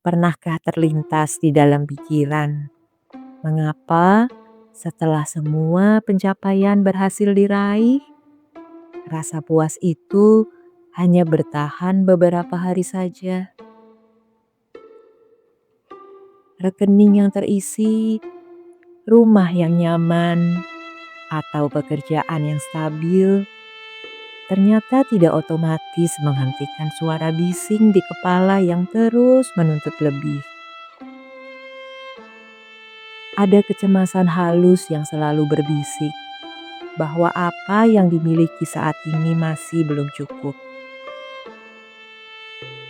Pernahkah terlintas di dalam pikiran, mengapa setelah semua pencapaian berhasil diraih, rasa puas itu hanya bertahan beberapa hari saja? Rekening yang terisi, rumah yang nyaman, atau pekerjaan yang stabil ternyata tidak otomatis menghentikan suara bising di kepala yang terus menuntut lebih. Ada kecemasan halus yang selalu berbisik bahwa apa yang dimiliki saat ini masih belum cukup.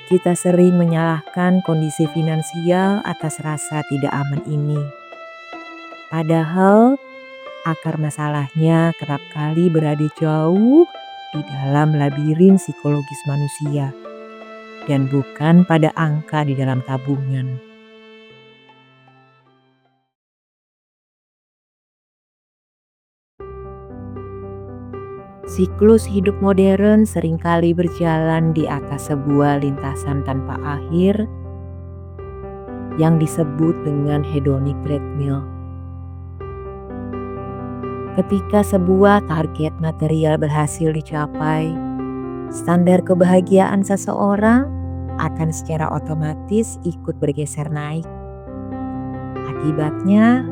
Kita sering menyalahkan kondisi finansial atas rasa tidak aman ini. Padahal akar masalahnya kerap kali berada jauh di dalam labirin psikologis manusia dan bukan pada angka di dalam tabungan. Siklus hidup modern seringkali berjalan di atas sebuah lintasan tanpa akhir yang disebut dengan hedonic treadmill. Ketika sebuah target material berhasil dicapai, standar kebahagiaan seseorang akan secara otomatis ikut bergeser naik. Akibatnya,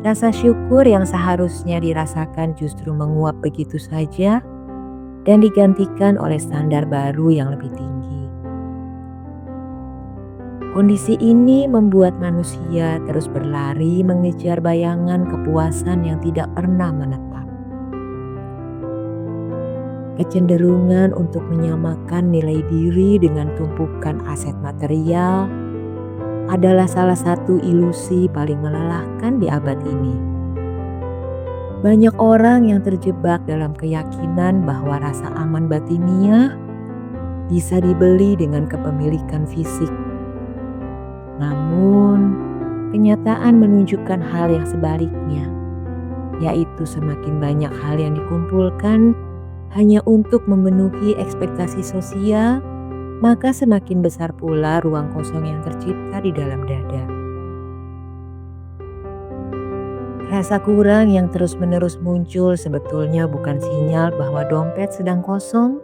rasa syukur yang seharusnya dirasakan justru menguap begitu saja dan digantikan oleh standar baru yang lebih tinggi. Kondisi ini membuat manusia terus berlari mengejar bayangan kepuasan yang tidak pernah menetap. Kecenderungan untuk menyamakan nilai diri dengan tumpukan aset material adalah salah satu ilusi paling melelahkan di abad ini. Banyak orang yang terjebak dalam keyakinan bahwa rasa aman batiniah bisa dibeli dengan kepemilikan fisik. Namun, kenyataan menunjukkan hal yang sebaliknya, yaitu semakin banyak hal yang dikumpulkan hanya untuk memenuhi ekspektasi sosial, maka semakin besar pula ruang kosong yang tercipta di dalam dada. Rasa kurang yang terus-menerus muncul sebetulnya bukan sinyal bahwa dompet sedang kosong,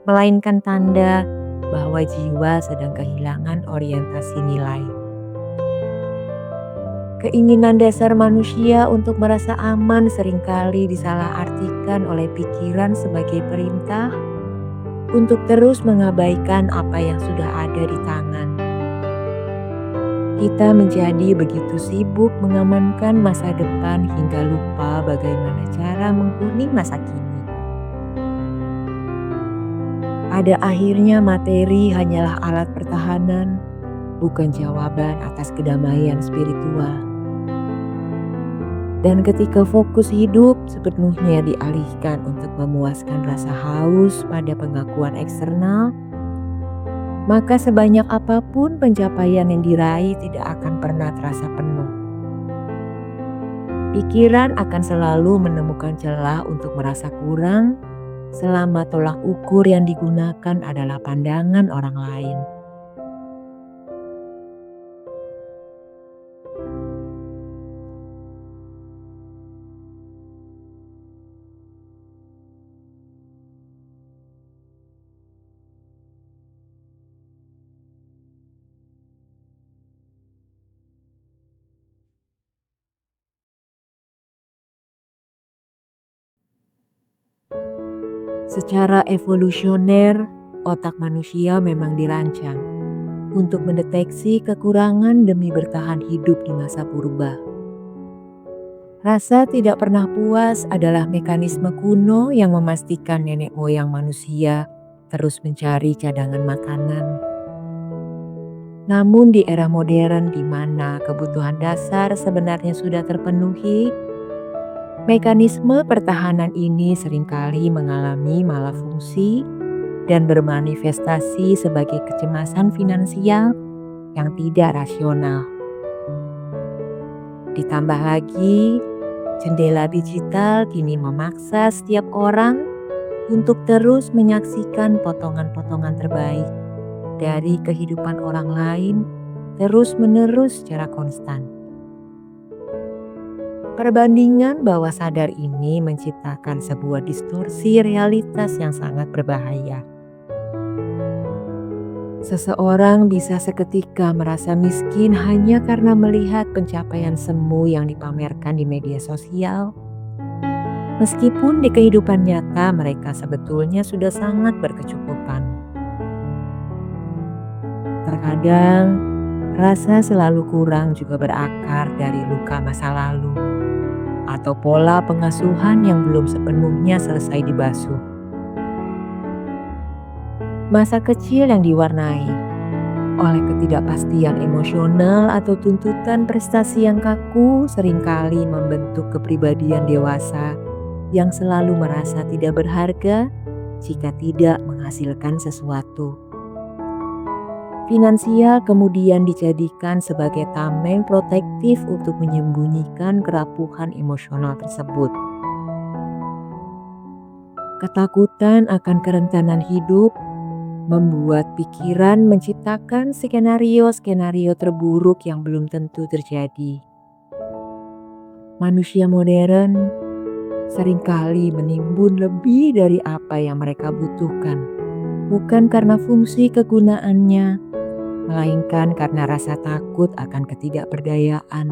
melainkan tanda bahwa jiwa sedang kehilangan orientasi nilai. Keinginan dasar manusia untuk merasa aman seringkali disalahartikan oleh pikiran sebagai perintah untuk terus mengabaikan apa yang sudah ada di tangan. Kita menjadi begitu sibuk mengamankan masa depan hingga lupa bagaimana cara menghuni masa kini. Pada akhirnya materi hanyalah alat pertahanan, bukan jawaban atas kedamaian spiritual. Dan ketika fokus hidup sepenuhnya dialihkan untuk memuaskan rasa haus pada pengakuan eksternal, maka sebanyak apapun pencapaian yang diraih tidak akan pernah terasa penuh. Pikiran akan selalu menemukan celah untuk merasa kurang selama tolak ukur yang digunakan adalah pandangan orang lain. Secara evolusioner, otak manusia memang dirancang untuk mendeteksi kekurangan demi bertahan hidup di masa purba. Rasa tidak pernah puas adalah mekanisme kuno yang memastikan nenek moyang manusia terus mencari cadangan makanan. Namun di era modern di mana kebutuhan dasar sebenarnya sudah terpenuhi, mekanisme pertahanan ini seringkali mengalami malafungsi dan bermanifestasi sebagai kecemasan finansial yang tidak rasional. Ditambah lagi, jendela digital kini memaksa setiap orang untuk terus menyaksikan potongan-potongan terbaik dari kehidupan orang lain terus-menerus secara konstan. Perbandingan bawah sadar ini menciptakan sebuah distorsi realitas yang sangat berbahaya. Seseorang bisa seketika merasa miskin hanya karena melihat pencapaian semu yang dipamerkan di media sosial, meskipun di kehidupan nyata mereka sebetulnya sudah sangat berkecukupan. Terkadang, rasa selalu kurang juga berakar dari luka masa lalu atau pola pengasuhan yang belum sepenuhnya selesai dibasuh. Masa kecil yang diwarnai oleh ketidakpastian emosional atau tuntutan prestasi yang kaku seringkali membentuk kepribadian dewasa yang selalu merasa tidak berharga jika tidak menghasilkan sesuatu. Finansial kemudian dijadikan sebagai tameng protektif untuk menyembunyikan kerapuhan emosional tersebut. Ketakutan akan kerentanan hidup membuat pikiran menciptakan skenario-skenario terburuk yang belum tentu terjadi. Manusia modern seringkali menimbun lebih dari apa yang mereka butuhkan, bukan karena fungsi kegunaannya, melainkan karena rasa takut akan ketidakberdayaan.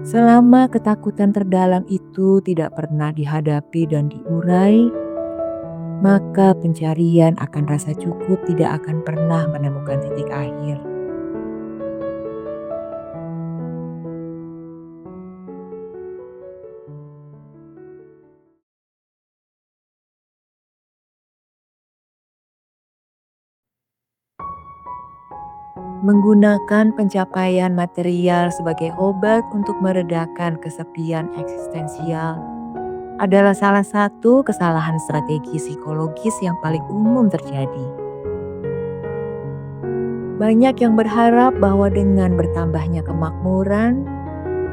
Selama ketakutan terdalam itu tidak pernah dihadapi dan diurai, maka pencarian akan rasa cukup tidak akan pernah menemukan titik akhir. Menggunakan pencapaian material sebagai obat untuk meredakan kesepian eksistensial adalah salah satu kesalahan strategi psikologis yang paling umum terjadi. Banyak yang berharap bahwa dengan bertambahnya kemakmuran,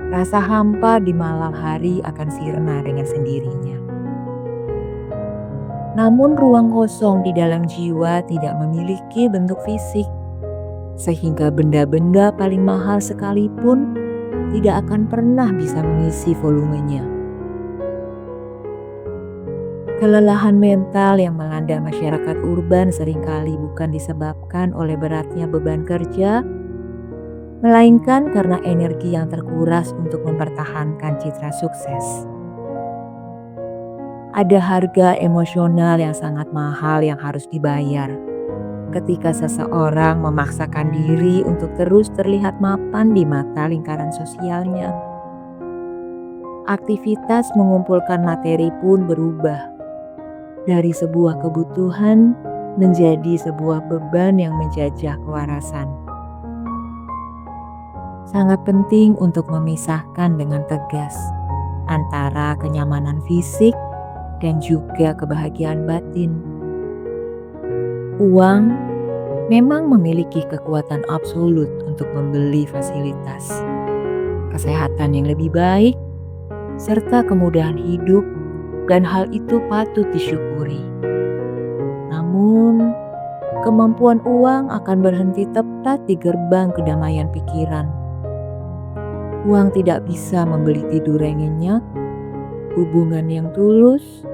rasa hampa di malam hari akan sirna dengan sendirinya. Namun ruang kosong di dalam jiwa tidak memiliki bentuk fisik, sehingga benda-benda paling mahal sekalipun tidak akan pernah bisa mengisi volumenya. Kelelahan mental yang melanda masyarakat urban seringkali bukan disebabkan oleh beratnya beban kerja, melainkan karena energi yang terkuras untuk mempertahankan citra sukses. Ada harga emosional yang sangat mahal yang harus dibayar ketika seseorang memaksakan diri untuk terus terlihat mapan di mata lingkaran sosialnya. Aktivitas mengumpulkan materi pun berubah dari sebuah kebutuhan menjadi sebuah beban yang menjajah kewarasan. Sangat penting untuk memisahkan dengan tegas antara kenyamanan fisik dan juga kebahagiaan batin. Uang memang memiliki kekuatan absolut untuk membeli fasilitas, kesehatan yang lebih baik, serta kemudahan hidup, dan hal itu patut disyukuri. Namun, kemampuan uang akan berhenti tepat di gerbang kedamaian pikiran. Uang tidak bisa membeli tidur yang nyenyak, hubungan yang tulus,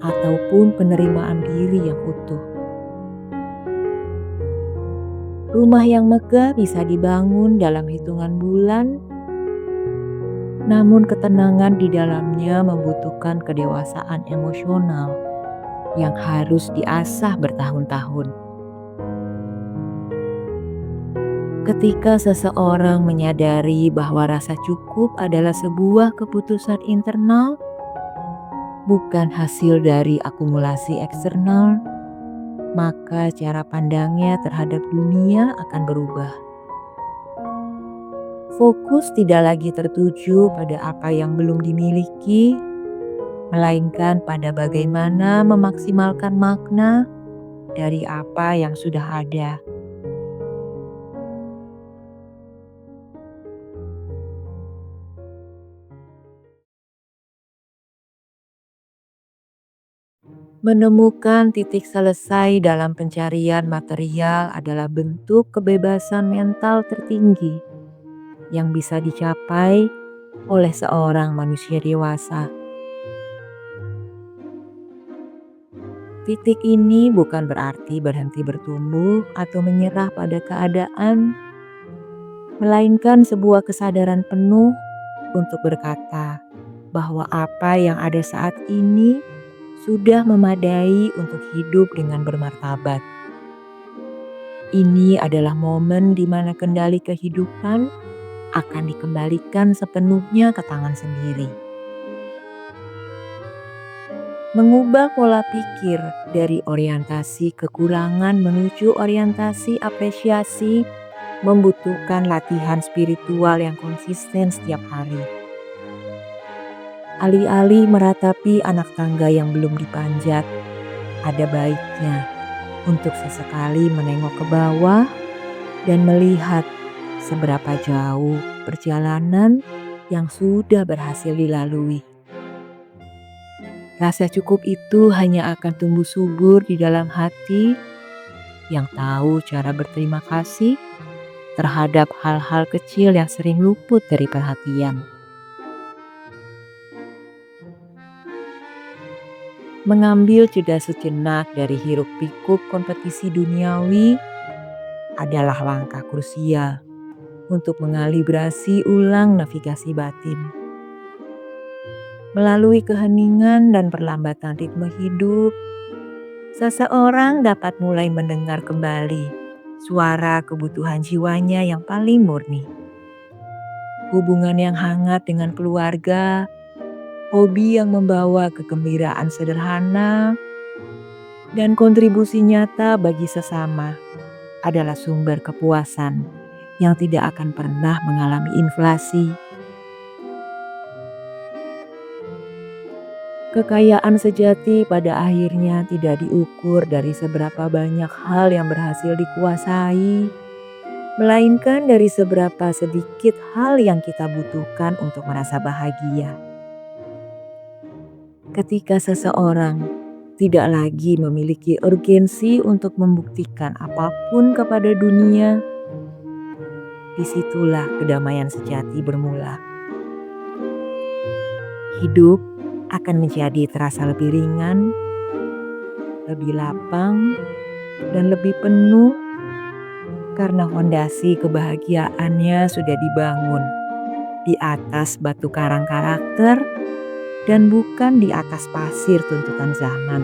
ataupun penerimaan diri yang utuh. Rumah yang megah bisa dibangun dalam hitungan bulan, namun ketenangan di dalamnya membutuhkan kedewasaan emosional yang harus diasah bertahun-tahun. Ketika seseorang menyadari bahwa rasa cukup adalah sebuah keputusan internal, bukan hasil dari akumulasi eksternal, maka cara pandangnya terhadap dunia akan berubah. Fokus tidak lagi tertuju pada apa yang belum dimiliki, melainkan pada bagaimana memaksimalkan makna dari apa yang sudah ada. Menemukan titik selesai dalam pencarian material adalah bentuk kebebasan mental tertinggi yang bisa dicapai oleh seorang manusia dewasa. Titik ini bukan berarti berhenti bertumbuh atau menyerah pada keadaan, melainkan sebuah kesadaran penuh untuk berkata bahwa apa yang ada saat ini sudah memadai untuk hidup dengan bermartabat. Ini adalah momen di mana kendali kehidupan akan dikembalikan sepenuhnya ke tangan sendiri. Mengubah pola pikir dari orientasi kekurangan menuju orientasi apresiasi membutuhkan latihan spiritual yang konsisten setiap hari. Alih-alih meratapi anak tangga yang belum dipanjat, ada baiknya untuk sesekali menengok ke bawah dan melihat seberapa jauh perjalanan yang sudah berhasil dilalui. Rasa cukup itu hanya akan tumbuh subur di dalam hati yang tahu cara berterima kasih terhadap hal-hal kecil yang sering luput dari perhatian. Mengambil jeda sejenak dari hiruk-pikuk kompetisi duniawi adalah langkah krusial untuk mengalibrasi ulang navigasi batin. Melalui keheningan dan perlambatan ritme hidup, seseorang dapat mulai mendengar kembali suara kebutuhan jiwanya yang paling murni. Hubungan yang hangat dengan keluarga, hobi yang membawa kegembiraan sederhana, dan kontribusi nyata bagi sesama adalah sumber kepuasan yang tidak akan pernah mengalami inflasi. Kekayaan sejati pada akhirnya tidak diukur dari seberapa banyak hal yang berhasil dikuasai, melainkan dari seberapa sedikit hal yang kita butuhkan untuk merasa bahagia. Ketika seseorang tidak lagi memiliki urgensi untuk membuktikan apapun kepada dunia, disitulah kedamaian sejati bermula. Hidup akan menjadi terasa lebih ringan, lebih lapang, dan lebih penuh karena fondasi kebahagiaannya sudah dibangun di atas batu karang karakter dan bukan di atas pasir tuntutan zaman.